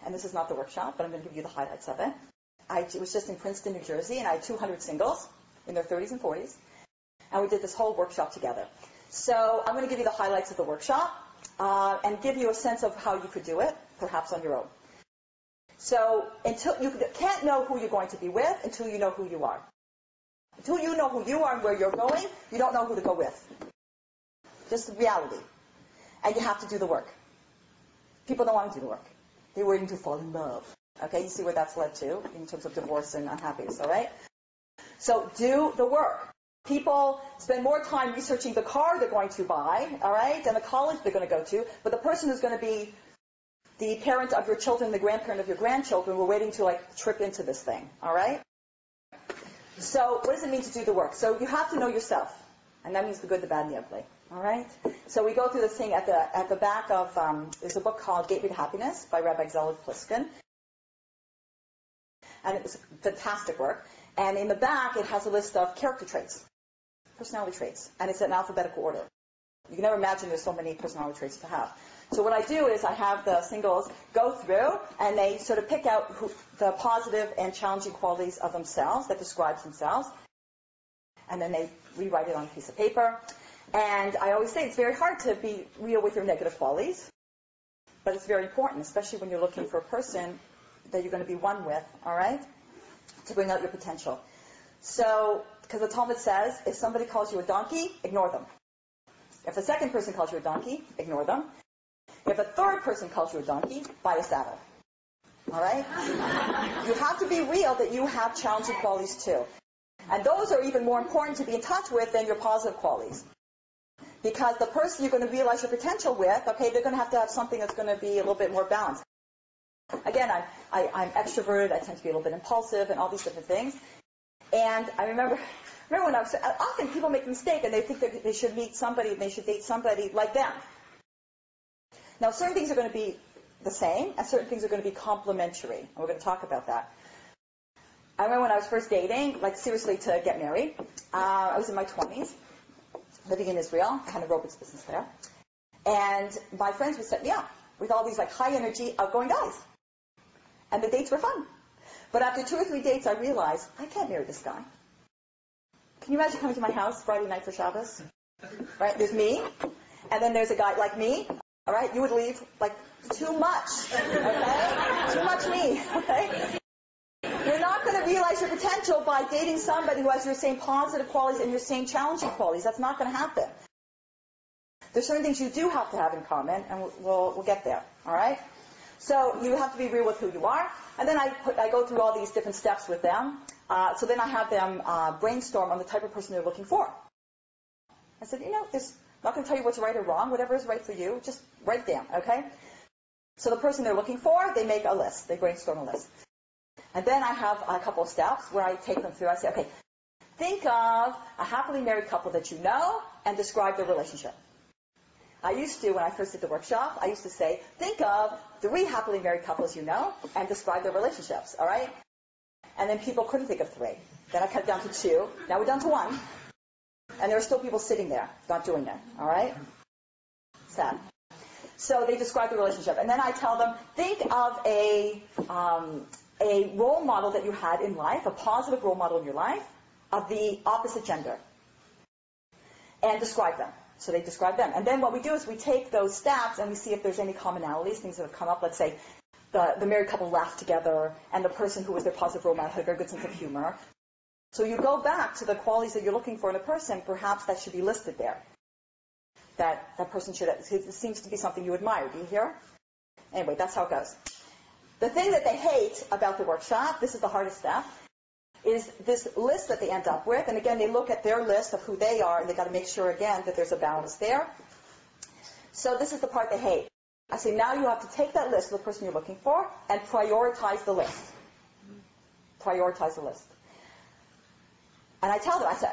and this is not the workshop, but I'm going to give you the highlights of it. It was just in Princeton, New Jersey, and I had 200 singles in their 30s and 40s, and we did this whole workshop together. So I'm going to give you the highlights of the workshop and give you a sense of how you could do it, perhaps on your own. So until you can't know who you're going to be with until you know who you are. Until you know who you are and where you're going, you don't know who to go with. Just reality. And you have to do the work. People don't want to do the work. They're waiting to fall in love. Okay, you see where that's led to in terms of divorce and unhappiness, all right? So do the work. People spend more time researching the car they're going to buy, all right, and the college they're going to go to, but the person who's going to be the parent of your children, the grandparent of your grandchildren, we're waiting to like trip into this thing, all right? So what does it mean to do the work? So you have to know yourself, and that means the good, the bad, and the ugly, all right? So we go through this thing at the back of, there's a book called Gateway to Happiness by Rabbi Zeller Pliskin, and it was fantastic work. And in the back, it has a list of character traits, personality traits, and it's in alphabetical order. You can never imagine there's so many personality traits to have. So what I do is I have the singles go through, and they sort of pick out the positive and challenging qualities of themselves that describes themselves, and then they rewrite it on a piece of paper. And I always say it's very hard to be real with your negative qualities, but it's very important, especially when you're looking for a person that you're going to be one with, all right, to bring out your potential. So, because the Talmud says, if somebody calls you a donkey, ignore them. If a second person calls you a donkey, ignore them. If a third person calls you a donkey, buy a saddle. All right? You have to be real that you have challenging qualities too. And those are even more important to be in touch with than your positive qualities. Because the person you're going to realize your potential with, okay, they're going to have something that's going to be a little bit more balanced. Again, I'm extroverted, I tend to be a little bit impulsive and all these different things. And I remember when I was, often people make a mistake and they think that they should meet somebody and they should date somebody like them. Now, certain things are going to be the same, and certain things are going to be complementary. And we're going to talk about that. I remember when I was first dating, like seriously to get married, I was in my 20s, living in Israel, kind of aerobics business there. And my friends would set me up with all these like high energy, outgoing guys. And the dates were fun. But after 2 or 3 dates, I realized, I can't marry this guy. Can you imagine coming to my house Friday night for Shabbos? Right? There's me, and then there's a guy like me. All right? You would leave like too much. Okay? Too much me. Okay? You're not going to realize your potential by dating somebody who has your same positive qualities and your same challenging qualities. That's not going to happen. There's certain things you do have to have in common, and we'll get there. All right? So you have to be real with who you are. And then I go through all these different steps with them. So then I have them brainstorm on the type of person they're looking for. I said, I'm not going to tell you what's right or wrong. Whatever is right for you, just write it down, okay? So the person they're looking for, they make a list. They brainstorm a list. And then I have a couple of steps where I take them through. I say, okay, think of a happily married couple that you know and describe their relationship. I used to, when I first did the workshop, I used to say, think of 3 happily married couples you know and describe their relationships, all right? And then people couldn't think of 3. Then I cut it down to 2. Now we're down to 1. And there are still people sitting there not doing it, all right? Sad. So they describe the relationship. And then I tell them, think of a role model that you had in life, a positive role model in your life, of the opposite gender. And describe them. So they describe them. And then what we do is we take those steps and we see if there's any commonalities, things that have come up. Let's say the married couple laughed together, and the person who was their positive role model had a very good sense of humor. So you go back to the qualities that you're looking for in a person. Perhaps that should be listed there. That person should, it seems to be something you admire. Do you hear? Anyway, that's how it goes. The thing that they hate about the workshop, this is the hardest step, is this list that they end up with. And again, they look at their list of who they are, and they've got to make sure, again, that there's a balance there. So this is the part they hate. I say, now you have to take that list of the person you're looking for and prioritize the list. Prioritize the list. And I tell them, I say,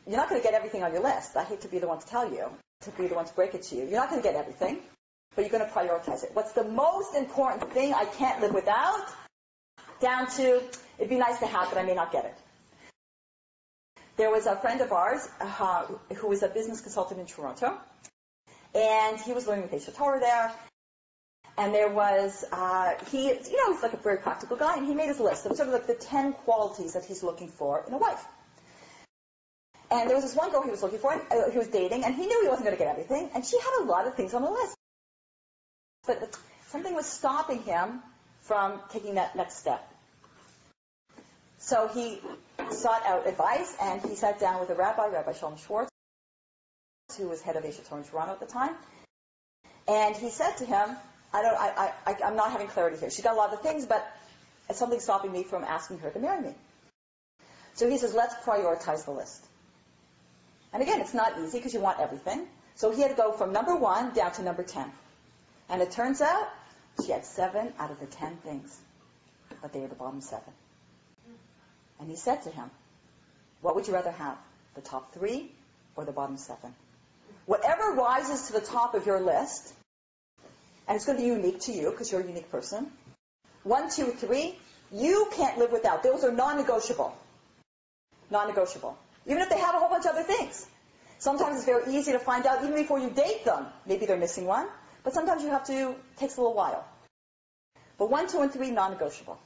you're not going to get everything on your list. I hate to be the one to tell you, to be the one to break it to you. You're not going to get everything, but you're going to prioritize it. What's the most important thing I can't live without? Down to, it'd be nice to have, but I may not get it. There was a friend of ours who was a business consultant in Toronto, and he was learning with JHAH there, And there was, he's like a very practical guy, and he made his list of sort of like the 10 qualities that he's looking for in a wife. And there was this one girl he was looking for, he was dating, and he knew he wasn't going to get everything, and she had a lot of things on the list. But something was stopping him from taking that next step. So he sought out advice, and he sat down with a rabbi, Rabbi Shalom Schwartz, who was head of JHAH in Toronto at the time. And he said to him, I'm not having clarity here. She's got a lot of things, but something's stopping me from asking her to marry me. So he says, let's prioritize the list. And again, it's not easy because you want everything. So he had to go from number 1 down to number 10. And it turns out she had 7 out of the 10 things, but they were the bottom 7. And he said to him, what would you rather have, the top 3 or the bottom 7? Whatever rises to the top of your list, and it's going to be unique to you because you're a unique person, 1, 2, 3, you can't live without. Those are non-negotiable. Non-negotiable. Even if they have a whole bunch of other things. Sometimes it's very easy to find out even before you date them. Maybe they're missing one. But sometimes you have to, it takes a little while. But 1, 2, and 3, non-negotiable.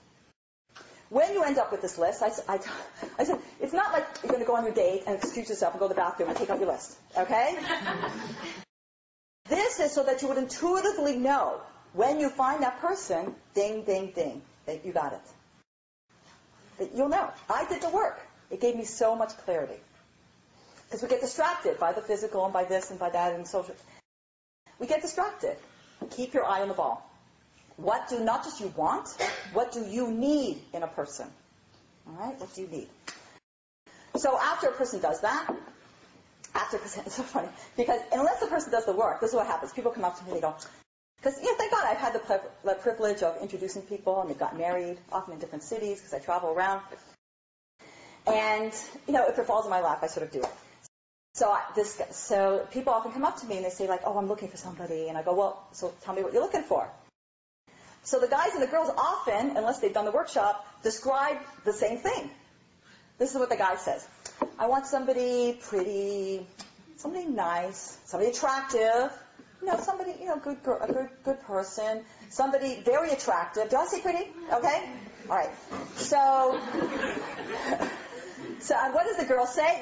When you end up with this list, I said, it's not like you're going to go on your date and excuse yourself and go to the bathroom and take out your list. Okay? This is so that you would intuitively know when you find that person, ding, ding, ding, that you got it. That you'll know. I did the work. It gave me so much clarity. Because we get distracted by the physical and by this and by that and social. We get distracted. Keep your eye on the ball. What do not just you want, what do you need in a person? All right? What do you need? So after a person does that, it's so funny, because unless the person does the work, this is what happens. People come up to me and they go, because, thank God I've had the privilege of introducing people, and they've got married, often in different cities, because I travel around. And, if it falls in my lap, I sort of do it. So people often come up to me and they say, like, oh, I'm looking for somebody. And I go, well, so tell me what you're looking for. So the guys and the girls often, unless they've done the workshop, describe the same thing. This is what the guy says. I want somebody pretty, somebody nice, somebody attractive, somebody, good person, somebody very attractive. Do I say pretty? Okay? All right. So what does the girl say?